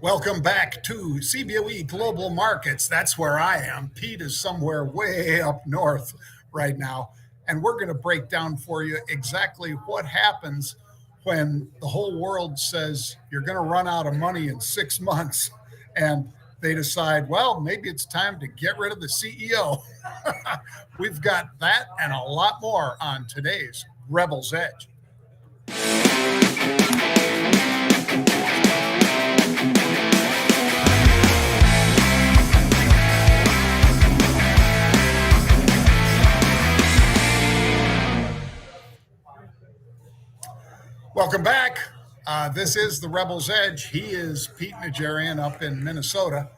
Welcome back to CBOE Global Markets. That's where I am. Pete is somewhere way up north right now. And we're going to break down for you exactly what happens when the whole world says you're going to run out of money in 6 months. And they decide, well, maybe it's time to get rid of the CEO. We've got that and a lot more on today's Rebel's Edge. Welcome back. This is the Rebel's Edge. He is Pete Najarian up in Minnesota.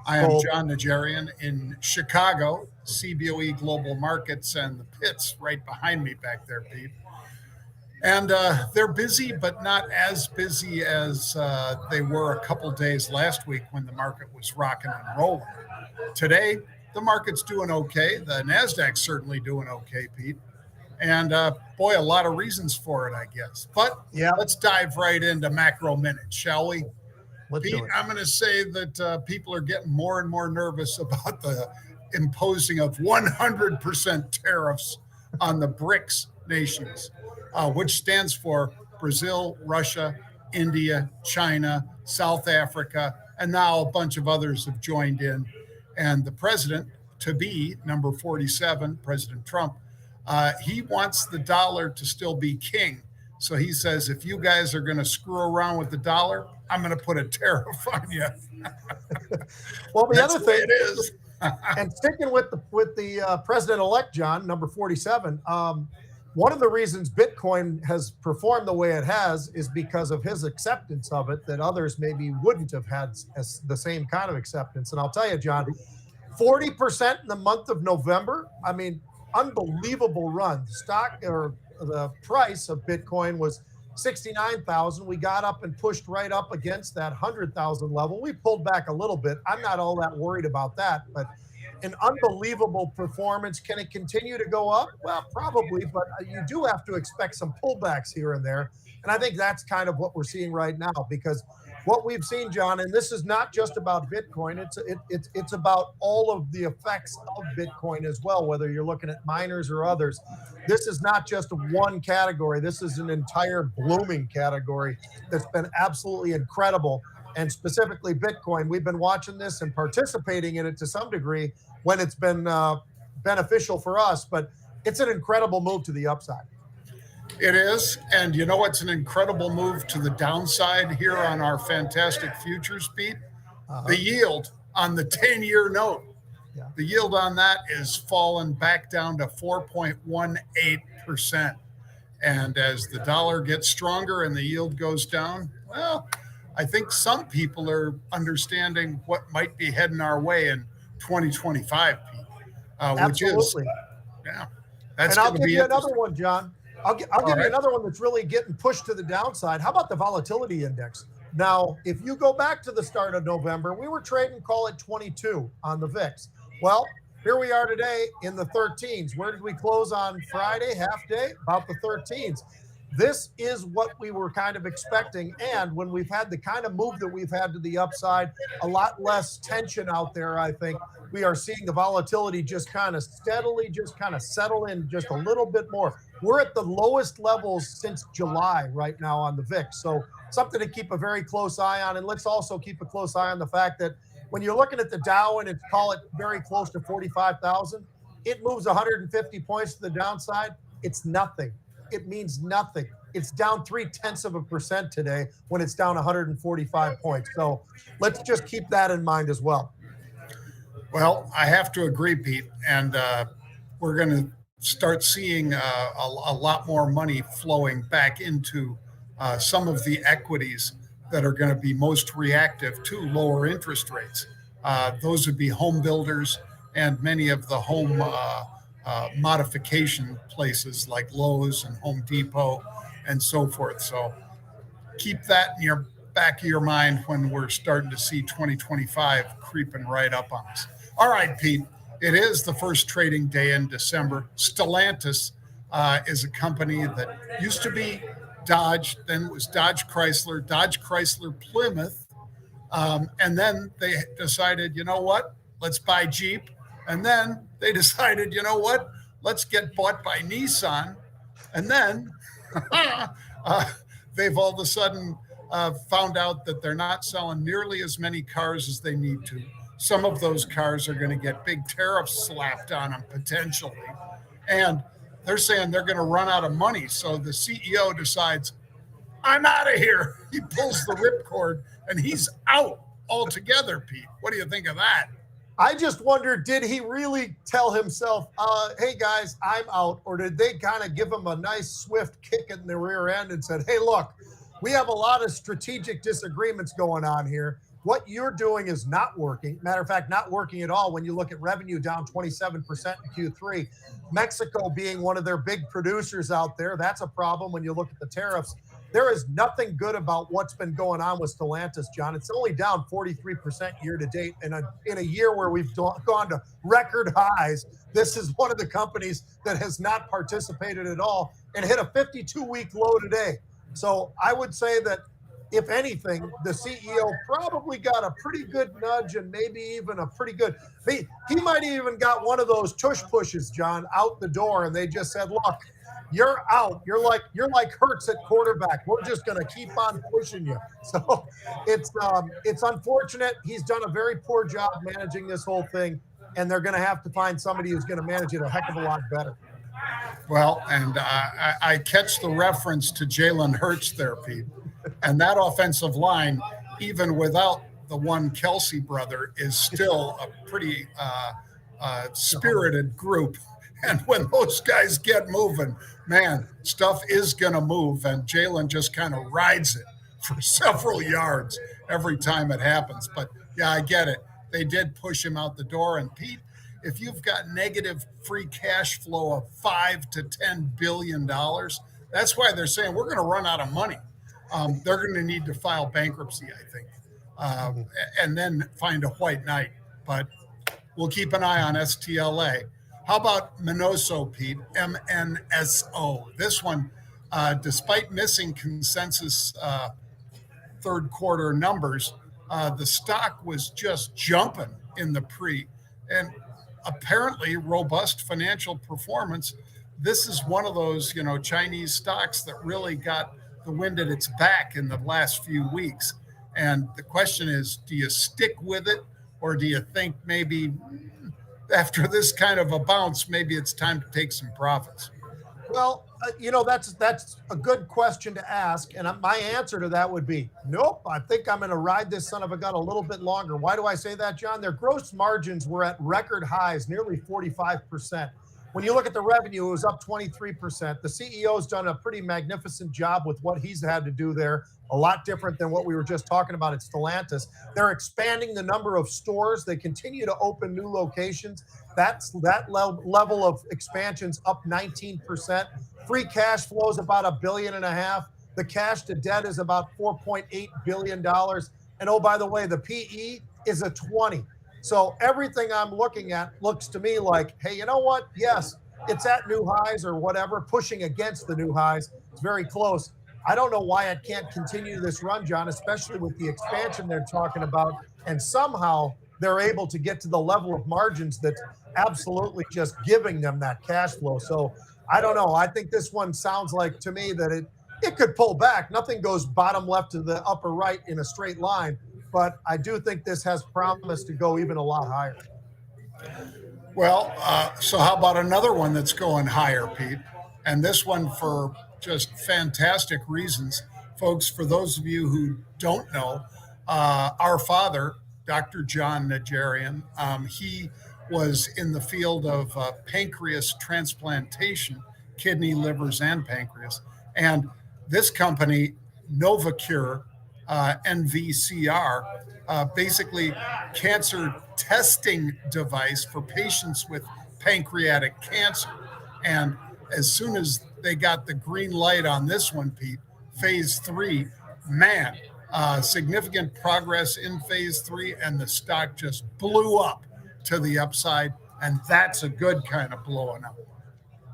I am Jon Najarian in Chicago, CBOE Global Markets, and the pits right behind me back there, Pete. And they're busy, but not as busy as they were a couple days last week when the market was rocking and rolling. Today, the market's doing okay. The NASDAQ's certainly doing okay, Pete. And boy, a lot of reasons for it, I guess. But let's dive right into macro minutes, shall we? Pete, I'm going to say that people are getting more and more nervous about the imposing of 100% tariffs on the BRICS nations, which stands for Brazil, Russia, India, China, South Africa, and now a bunch of others have joined in. And the president-to-be, number 47, President Trump, he wants the dollar to still be king. So he says, if you guys are going to screw around with the dollar, I'm going to put a tariff on you. Well, the other thing it is, and sticking with the president-elect, John, number 47, one of the reasons Bitcoin has performed the way it has is because of his acceptance of it that others maybe wouldn't have had the same kind of acceptance. And I'll tell you, John, 40% in the month of November. I mean, unbelievable run. The price of Bitcoin was 69,000. We got up and pushed right up against that 100,000 level. We pulled back a little bit. I'm not all that worried about that, but an unbelievable performance. Can it continue to go up? Well, probably, but you do have to expect some pullbacks here and there. And I think that's kind of what we're seeing right now, because what we've seen, John, and this is not just about Bitcoin, it's about all of the effects of Bitcoin as well, whether you're looking at miners or others. This is not just one category. This is an entire blooming category that's been absolutely incredible. And specifically Bitcoin, we've been watching this and participating in it to some degree when it's been beneficial for us, but it's an incredible move to the upside. It is. And you know what's an incredible move to the downside here on our fantastic futures, Pete? The yield on the 10-year note. Yeah. The yield on that is fallen back down to 4.18%. And as the dollar gets stronger and the yield goes down, well, I think some people are understanding what might be heading our way in 2025, Pete, which is, that's and I'll give you another one, John. I'll give you another one that's really getting pushed to the downside. How about the volatility index? Now, if you go back to the start of November, we were trading, call it 22 on the VIX. Well, here we are today in the 13s. Where did we close on Friday, half day? About the 13s. This is what we were kind of expecting. And when we've had the kind of move that we've had to the upside, a lot less tension out there, I think we are seeing the volatility just kind of steadily just kind of settle in just a little bit more. We're at the lowest levels since July right now on the VIX. So something to keep a very close eye on. And let's also keep a close eye on the fact that when you're looking at the Dow and it's, call it, very close to 45,000, it moves 150 points to the downside. It's nothing. It means nothing. It's down 0.3% today when it's down 145 points. So let's just keep that in mind as well. Well, I have to agree, Pete. And we're going to start seeing a lot more money flowing back into some of the equities that are going to be most reactive to lower interest rates. Those would be home builders and many of the home modification places like Lowe's and Home Depot and so forth. So keep that in your back of your mind when we're starting to see 2025 creeping right up on us. All right, Pete, it is the first trading day in December. Stellantis is a company that used to be Dodge, then it was Dodge Chrysler Plymouth, And then they decided, you know what? Let's buy Jeep. And then they decided, you know what? Let's get bought by Nissan. And then they've all of a sudden found out that they're not selling nearly as many cars as they need to. Some of those cars are going to get big tariffs slapped on them potentially. And they're saying they're going to run out of money. So the CEO decides, I'm out of here. He pulls the ripcord and he's out altogether, Pete. What do you think of that? I just wonder, did he really tell himself, hey guys, I'm out? Or did they kind of give him a nice swift kick in the rear end and said, hey, look, we have a lot of strategic disagreements going on here. What you're doing is not working. Matter of fact, not working at all when you look at revenue down 27% in Q3. Mexico being one of their big producers out there, that's a problem when you look at the tariffs. There is nothing good about what's been going on with Stellantis, John. It's only down 43% year to date. And in a year where we've gone to record highs, this is one of the companies that has not participated at all and hit a 52-week low today. So I would say that, if anything, the CEO probably got a pretty good nudge and maybe even a pretty good, he might have even got one of those tush pushes, John, out the door. And they just said, look, you're out. You're like Hurts at quarterback. We're just going to keep on pushing you. So it's unfortunate. He's done a very poor job managing this whole thing, and they're going to have to find somebody who's going to manage it a heck of a lot better. Well, and I catch the reference to Jalen Hurts there, Pete. And that offensive line, even without the one Kelsey brother, is still a pretty spirited group. And when those guys get moving, man, stuff is going to move. And Jalen just kind of rides it for several yards every time it happens. But yeah, I get it. They did push him out the door. And Pete, if you've got negative free cash flow of $5 to $10 billion, that's why they're saying we're going to run out of money. They're going to need to file bankruptcy, I think, and then find a white knight. But we'll keep an eye on STLA. How about MINISO, Pete? MNSO. This one, despite missing consensus third quarter numbers, the stock was just jumping in the pre. And apparently robust financial performance. This is one of those, Chinese stocks that really got the wind at its back in the last few weeks. And the question is, do you stick with it, or do you think maybe after this kind of a bounce, maybe it's time to take some profits? Well, that's a good question to ask. And my answer to that would be, nope, I think I'm going to ride this son of a gun a little bit longer. Why do I say that, John? Their gross margins were at record highs, nearly 45%. When you look at the revenue, it was up 23%. The CEO's done a pretty magnificent job with what he's had to do there. A lot different than what we were just talking about at Stellantis. They're expanding the number of stores. They continue to open new locations. That level of expansion's up 19%. Free cash flow is about $1.5 billion. The cash to debt is about $4.8 billion. And oh, by the way, the PE is a 20. So everything I'm looking at looks to me like, hey, you know what? Yes, it's at new highs or whatever, pushing against the new highs. It's very close. I don't know why it can't continue this run, John, especially with the expansion they're talking about. And somehow they're able to get to the level of margins that's absolutely just giving them that cash flow. So I don't know. I think this one sounds like to me that it could pull back. Nothing goes bottom left to the upper right in a straight line. But I do think this has promise to go even a lot higher. Well, so how about another one that's going higher, Pete? And this one for just fantastic reasons. Folks, for those of you who don't know, our father, Dr. Jon Najarian, he was in the field of pancreas transplantation, kidney, livers, and pancreas. And this company, Novocure, NVCR, basically cancer testing device for patients with pancreatic cancer. And as soon as they got the green light on this one, Pete, phase 3, man, significant progress in phase 3, and the stock just blew up to the upside. And that's a good kind of blowing up.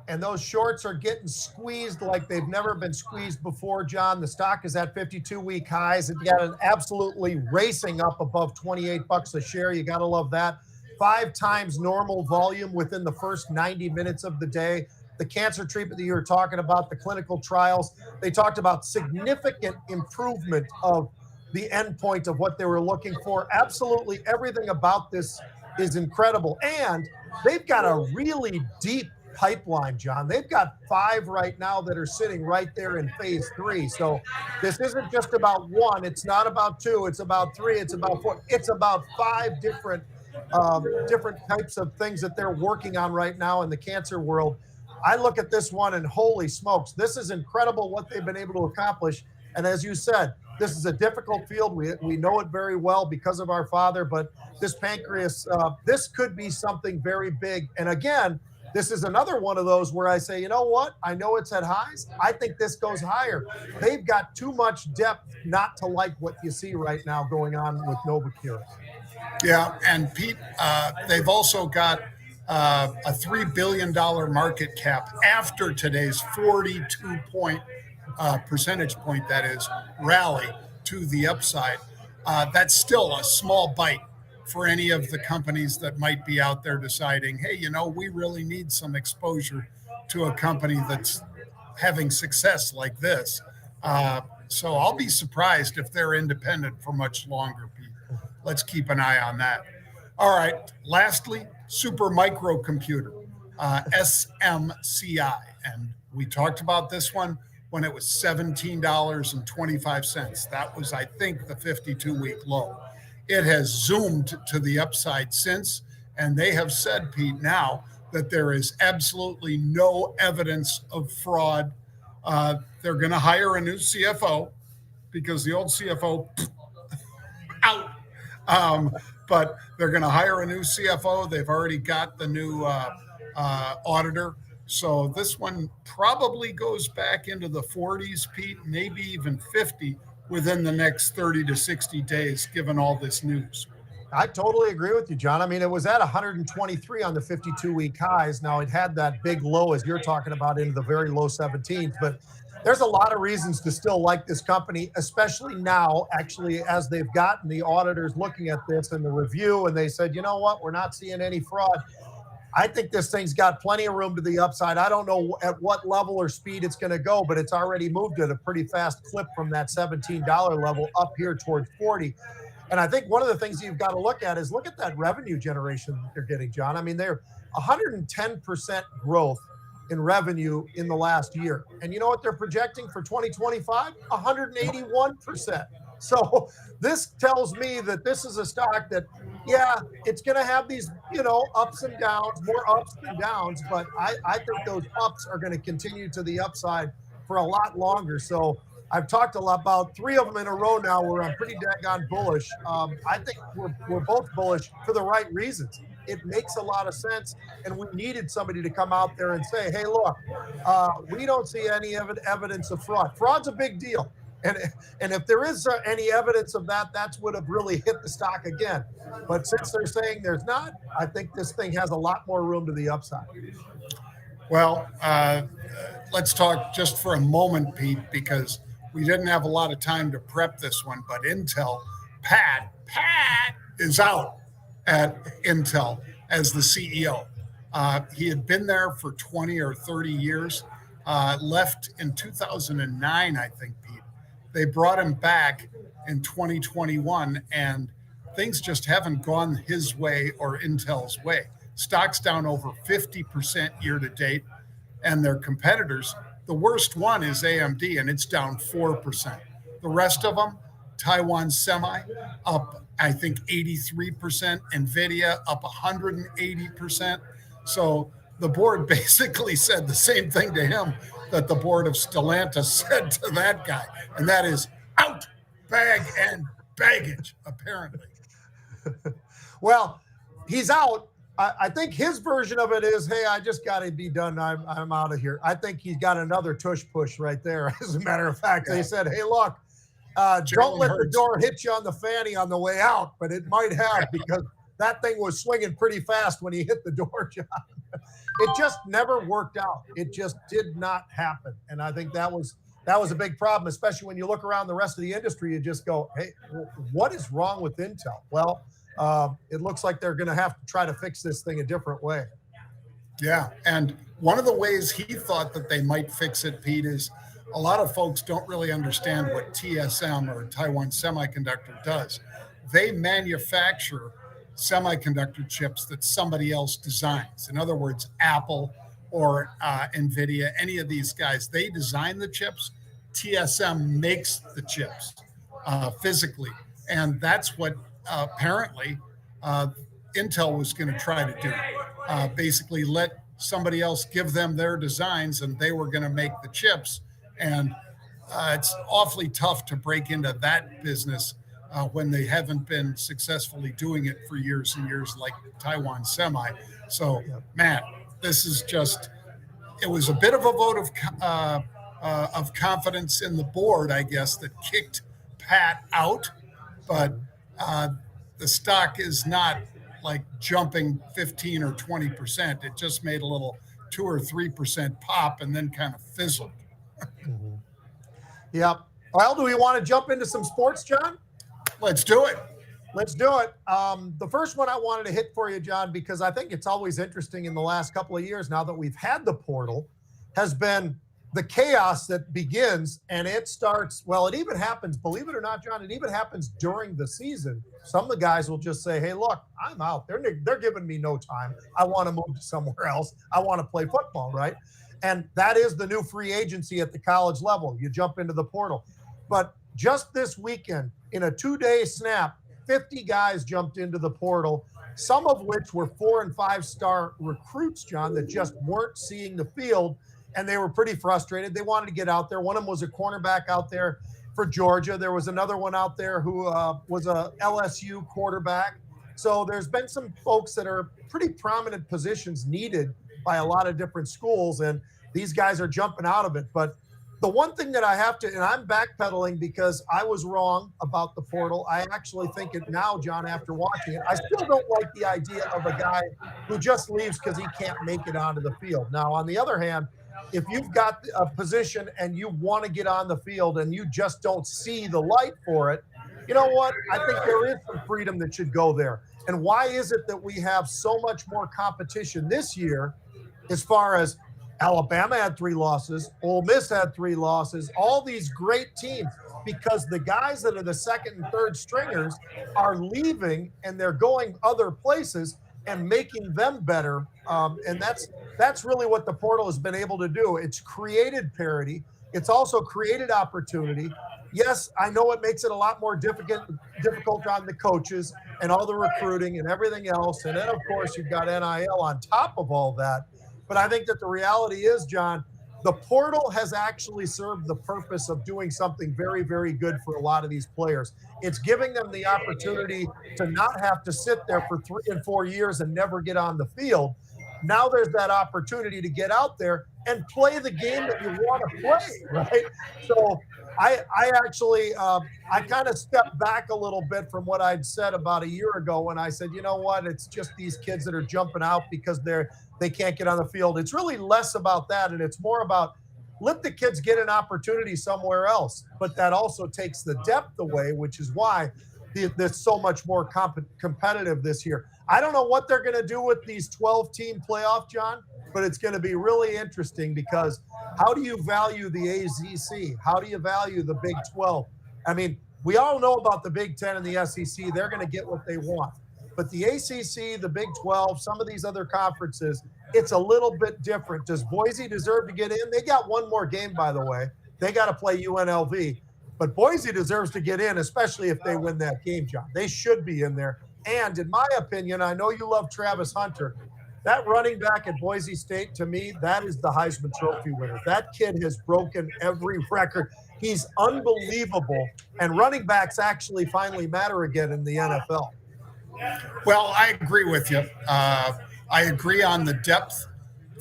and those shorts are getting squeezed like they've never been squeezed before, John. The stock is at 52-week highs. It got an absolutely racing up above 28 bucks a share. You got to love that. 5 times normal volume within the first 90 minutes of the day. The cancer treatment that you were talking about, the clinical trials, they talked about significant improvement of the endpoint of what they were looking for. Absolutely everything about this is incredible. And they've got a really deep pipeline, John. They've got 5 right now that are sitting right there in phase 3. So this isn't just about 1. It's not about 2. It's about 3. It's about 4. It's about 5 different types of things that they're working on right now in the cancer world. I look at this one and holy smokes, this is incredible what they've been able to accomplish. And as you said, this is a difficult field. We know it very well because of our father, but this pancreas, this could be something very big. And again, this is another one of those where I say, you know what? I know it's at highs. I think this goes higher. They've got too much depth not to like what you see right now going on with Novocure. Yeah, and Pete, they've also got a $3 billion market cap after today's 42 percentage point, that is, rally to the upside. That's still a small bite for any of the companies that might be out there deciding, hey, we really need some exposure to a company that's having success like this. So I'll be surprised if they're independent for much longer, Pete. Let's keep an eye on that. All right. Lastly, super microcomputer, SMCI. And we talked about this one when it was $17.25. That was, I think, the 52-week low. It has zoomed to the upside since, and they have said, Pete, now that there is absolutely no evidence of fraud. They're going to hire a new CFO because the old CFO out. But they're going to hire a new CFO. They've already got the new auditor. So this one probably goes back into the 40s, Pete, maybe even 50 within the next 30 to 60 days, given all this news. I totally agree with you, John. I mean, it was at 123 on the 52-week highs. Now, it had that big low, as you're talking about, into the very low 17s. But there's a lot of reasons to still like this company, especially now, actually, as they've gotten the auditors looking at this and the review, and they said, you know what, we're not seeing any fraud. I think this thing's got plenty of room to the upside. I don't know at what level or speed it's going to go, but it's already moved at a pretty fast clip from that $17 level up here towards 40. And I think one of the things you've got to look at is look at that revenue generation that they're getting, John. I mean, they're 110% growth in revenue in the last year. And you know what they're projecting for 2025? 181%. So this tells me that this is a stock that, yeah, it's going to have these, ups and downs, more ups and downs, but I think those ups are going to continue to the upside for a lot longer. So I've talked a lot about 3 of them in a row now where I'm pretty daggone bullish. I think we're both bullish for the right reasons. It makes a lot of sense, and we needed somebody to come out there and say, hey, look, we don't see any evidence of fraud. Fraud's a big deal. And if there is any evidence of that, that's what have really hit the stock again. But since they're saying there's not, I think this thing has a lot more room to the upside. Well, let's talk just for a moment, Pete, because we didn't have a lot of time to prep this one. But Intel, Pat is out at Intel as the CEO. He had been there for 20 or 30 years, left in 2009, I think, Pete. They brought him back in 2021, and things just haven't gone his way or Intel's way. Stock's down over 50% year to date, and their competitors, the worst one is AMD, and it's down 4%. The rest of them, Taiwan Semi, up, I think, 83%, NVIDIA up 180%. So the board basically said the same thing to him that the board of Stellantis said to that guy, and that is out, bag, and baggage, apparently. Well, he's out. I think his version of it is, hey, I just got to be done. I'm out of here. I think he's got another tush push right there. As a matter of fact, They said, hey, look, don't let the door hit you on the fanny on the way out, but it might have because that thing was swinging pretty fast when he hit the door, John. it just never worked out. It just did not happen. And I think that was a big problem, especially when you look around the rest of the industry. You just go, hey, what is wrong with Intel? Well, it looks like they're going to have to try to fix this thing a different way. Yeah. And one of the ways he thought that they might fix it, Pete, is a lot of folks don't really understand what TSM or Taiwan Semiconductor does. They manufacture semiconductor chips that somebody else designs. In other words, Apple or NVIDIA, any of these guys, they design the chips. TSM makes the chips physically. And that's what apparently Intel was going to try to do. Basically let somebody else give them their designs and they were going to make the chips. And it's awfully tough to break into that business when they haven't been successfully doing it for years and years like Taiwan Semi. So, man, this is just, it was a bit of a vote of confidence in the board, I guess, that kicked Pat out. But the stock is not like jumping 15 or 20%. It just made a little 2 or 3% pop and then kind of fizzled. Mm-hmm. Yep. Well, do we want to jump into some sports, John? Let's do it. Let's do it. The first one I wanted to hit for you, John, because I think it's always interesting in the last couple of years now that we've had the portal, has been the chaos that begins, and it starts, well, it even happens, believe it or not, John, it even happens during the season. Some of the guys will just say, hey, look, I'm out. They're giving me no time. I want to move to somewhere else. I want to play football, right? And that is the new free agency at the college level. You jump into the portal. But just this weekend, in a 2-day snap, 50 guys jumped into the portal, some of which were 4- and 5-star recruits, John, that just weren't seeing the field, and they were pretty frustrated. They wanted to get out there. One of them was a cornerback out there for Georgia. There was another one out there who was a LSU quarterback. So there's been some folks that are pretty prominent positions needed by a lot of different schools, and these guys are jumping out of it. But the one thing that I have to, and I'm backpedaling because I was wrong about the portal. I actually think it now, John, after watching it. I still don't like the idea of a guy who just leaves because he can't make it onto the field. Now, on the other hand, if you've got a position and you want to get on the field and you just don't see the light for it, you know what? I think there is some freedom that should go there. And why is it that we have so much more competition this year as far as Alabama had 3 losses, Ole Miss had 3 losses, all these great teams, because the guys that are the second and third stringers are leaving and they're going other places and making them better. And that's really what the portal has been able to do. It's created parity. It's also created opportunity. Yes, I know it makes it a lot more difficult on the coaches and all the recruiting and everything else. And then, of course, you've got NIL on top of all that. But I think that the reality is, John, the portal has actually served the purpose of doing something very, very good for a lot of these players. It's giving them the opportunity to not have to sit there for 3 and 4 years and never get on the field. Now there's that opportunity to get out there and play the game that you want to play, right? So I actually, I kind of stepped back a little bit from what I'd said about a year ago when I said, you know what, it's just these kids that are jumping out because they can't get on the field. It's really less about that, and it's more about let the kids get an opportunity somewhere else. But that also takes the depth away, which is why there's so much more competitive this year. I don't know what they're going to do with these 12-team playoff, John, but it's going to be really interesting because how do you value the ACC? How do you value the Big 12? I mean, we all know about the Big 10 and the SEC. They're going to get what they want. But the ACC, the Big 12, some of these other conferences, it's a little bit different. Does Boise deserve to get in? They got one more game, by the way. They got to play UNLV. But Boise deserves to get in, especially if they win that game, John. They should be in there. And in my opinion, I know you love Travis Hunter. That running back at Boise State, to me, that is the Heisman Trophy winner. That kid has broken every record. He's unbelievable. And running backs actually finally matter again in the NFL. Well, I agree with you. I agree on the depth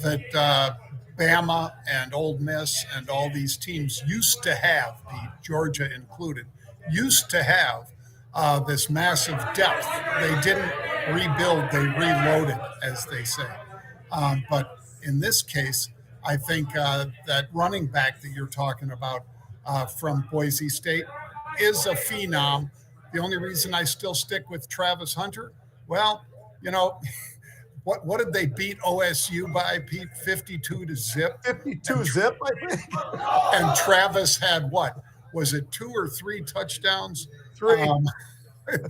that Bama and Ole Miss and all these teams used to have, Pete, Georgia included, used to have this massive depth. They didn't rebuild, they reloaded, as they say. But in this case, I think that running back that you're talking about from Boise State is a phenom. The only reason I still stick with Travis Hunter, well, you know, what did they beat OSU by, Pete? 52-0. 52 zip, I think. And Travis had what? Was it 2 or 3 touchdowns? Three.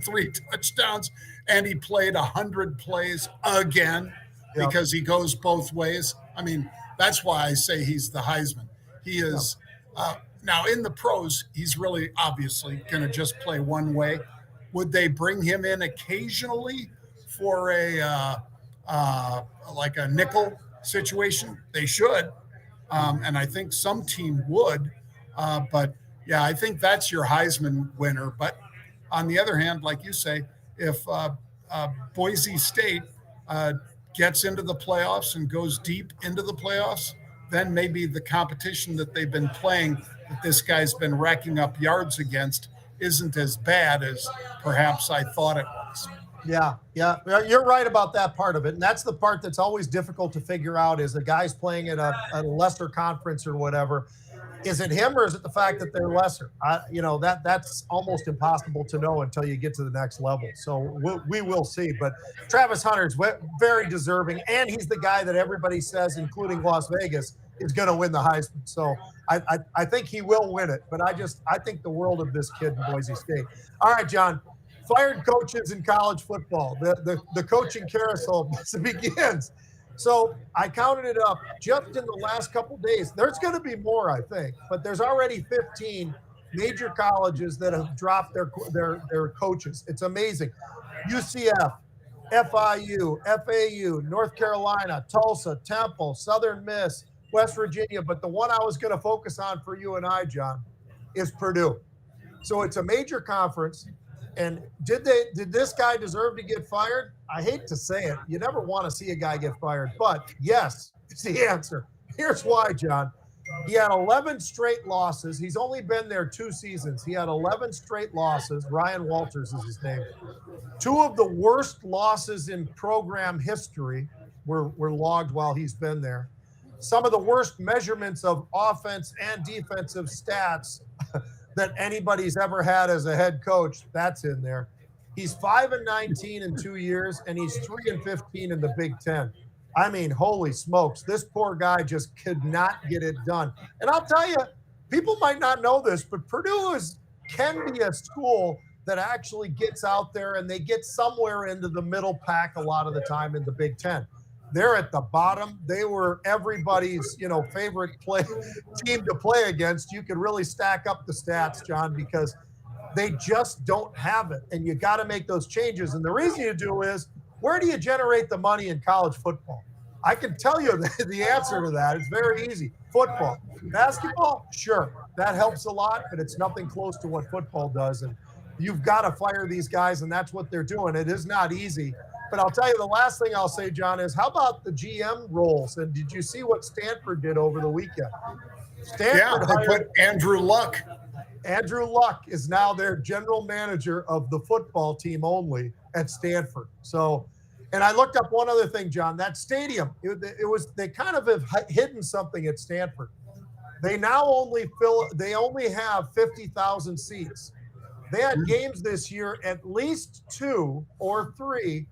3 touchdowns, and he played 100 plays again Yep. because he goes both ways. I mean, that's why I say he's the Heisman. He is now in the pros. He's really obviously going to just play one way. Would they bring him in occasionally for a like a nickel situation? They should, and I think some team would. But yeah, I think that's your Heisman winner. But on the other hand, like you say, if Boise State gets into the playoffs and goes deep into the playoffs, then maybe the competition that they've been playing, that this guy's been racking up yards against, isn't as bad as perhaps I thought it was. Yeah, you're right about that part of it, and that's the part that's always difficult to figure out. Is the guys playing at a lesser conference or whatever? Is it him, or is it the fact that they're lesser? That's almost impossible to know until you get to the next level. So we will see. But Travis Hunter's very deserving, and he's the guy that everybody says, including Las Vegas, is going to win the Heisman. So I think he will win it. But I think the world of this kid in Boise State. All right, John. Fired coaches in college football. The coaching carousel begins. So I counted it up just in the last couple of days. There's going to be more, I think, but there's already 15 major colleges that have dropped their coaches. It's amazing. UCF, FIU, FAU, North Carolina, Tulsa, Temple, Southern Miss, West Virginia. But the one I was going to focus on for you and I, John, is Purdue. So it's a major conference. And did this guy deserve to get fired? I hate to say it. You never want to see a guy get fired, but yes, it's the answer. Here's why, John. He had 11 straight losses. He's only been there 2 seasons. He had 11 straight losses. Ryan Walters is his name. 2 of the worst losses in program history were logged while he's been there. Some of the worst measurements of offense and defensive stats that anybody's ever had as a head coach, that's in there. He's 5-19 in 2 years, and he's 3-15 in the Big Ten. I mean, holy smokes, this poor guy just could not get it done. And I'll tell you, people might not know this, but Purdue can be a school that actually gets out there and they get somewhere into the middle pack a lot of the time in the Big Ten. They're at the bottom. They were everybody's, favorite team to play against. You could really stack up the stats, John, because they just don't have it. And you got to make those changes. And the reason you do is, where do you generate the money in college football? I can tell you the answer to that. It's very easy. Football. Basketball, sure. That helps a lot, but it's nothing close to what football does. And you've got to fire these guys, and that's what they're doing. It is not easy. But I'll tell you, the last thing I'll say, John, is how about the GM roles? And did you see what Stanford did over the weekend? Stanford they put Andrew Luck. Andrew Luck is now their general manager of the football team only at Stanford. So, and I looked up one other thing, John. That stadium, they kind of have hidden something at Stanford. They now only have 50,000 seats. They had games this year, at least 2 or 3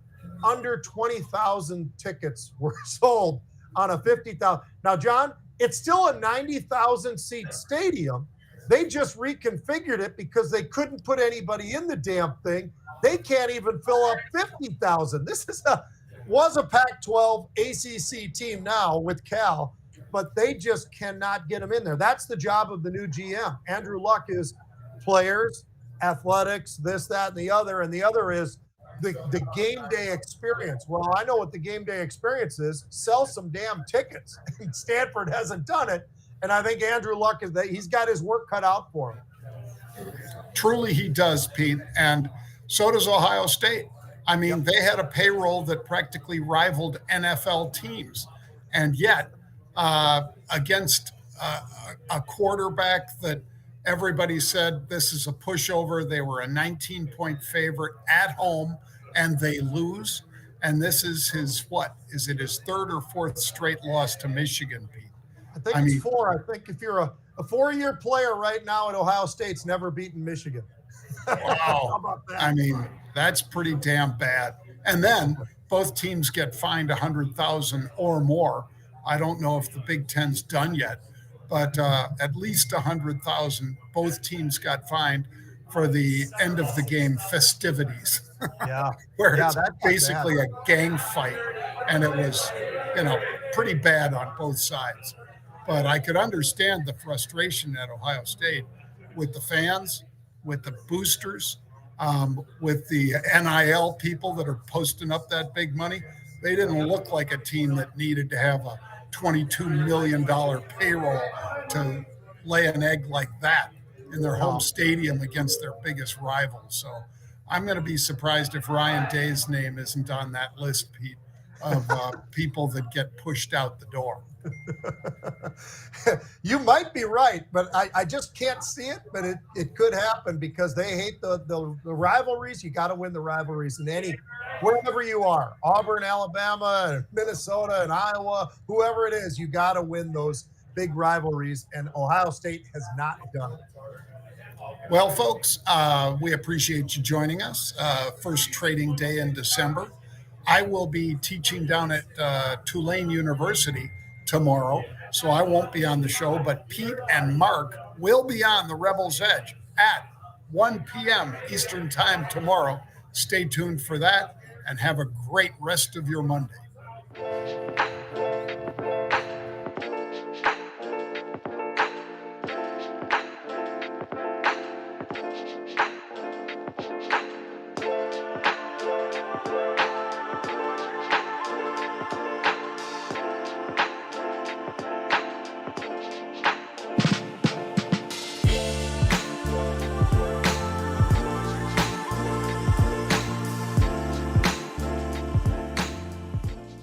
under 20,000 tickets were sold on a 50,000. Now, John, it's still a 90,000 seat stadium. They just reconfigured it because they couldn't put anybody in the damn thing. They can't even fill up 50,000. This was a Pac-12 ACC team now with Cal, but they just cannot get them in there. That's the job of the new GM. Andrew Luck is players, athletics, this, that, and the other. And the other is the game day experience. Well, I know what the game day experience is. Sell some damn tickets. And Stanford hasn't done it. And I think Andrew Luck he's got his work cut out for him. Truly he does, Pete. And so does Ohio State. I mean, They had a payroll that practically rivaled NFL teams. And yet, against a quarterback that everybody said this is a pushover, they were a 19-point favorite at home, and they lose. And this is his, what? Is it his third or fourth straight loss to Michigan, Pete? I think I it's mean, 4. I think if you're a 4-year player right now at Ohio State's never beaten Michigan. How wow. about I that? mean, that's pretty damn bad. And then both teams get fined 100,000 or more. I don't know if the Big Ten's done yet, but at least 100,000. Both teams got fined for the end of the game festivities, Yeah. where Yeah, it's that got bad. basically a gang fight, and it was, you know, pretty bad on both sides. But I could understand the frustration at Ohio State with the fans, with the boosters, with the NIL people that are posting up that big money. They didn't look like a team that needed to have a $22 million payroll to lay an egg like that in their home No. stadium against their biggest rival. So I'm going to be surprised if Ryan Day's name isn't on that list, Pete, of people that get pushed out the door. You might be right, but I just can't see it. But it could happen because they hate the rivalries. You got to win the rivalries in wherever you are, Auburn, Alabama, Minnesota, and Iowa, whoever it is, you got to win those big rivalries. And Ohio State has not done it. Well, folks, we appreciate you joining us. First trading day in December. I will be teaching down at Tulane University tomorrow, so I won't be on the show, but Pete and Mark will be on the Rebels Edge at 1 p.m. Eastern Time tomorrow. Stay tuned for that and have a great rest of your Monday.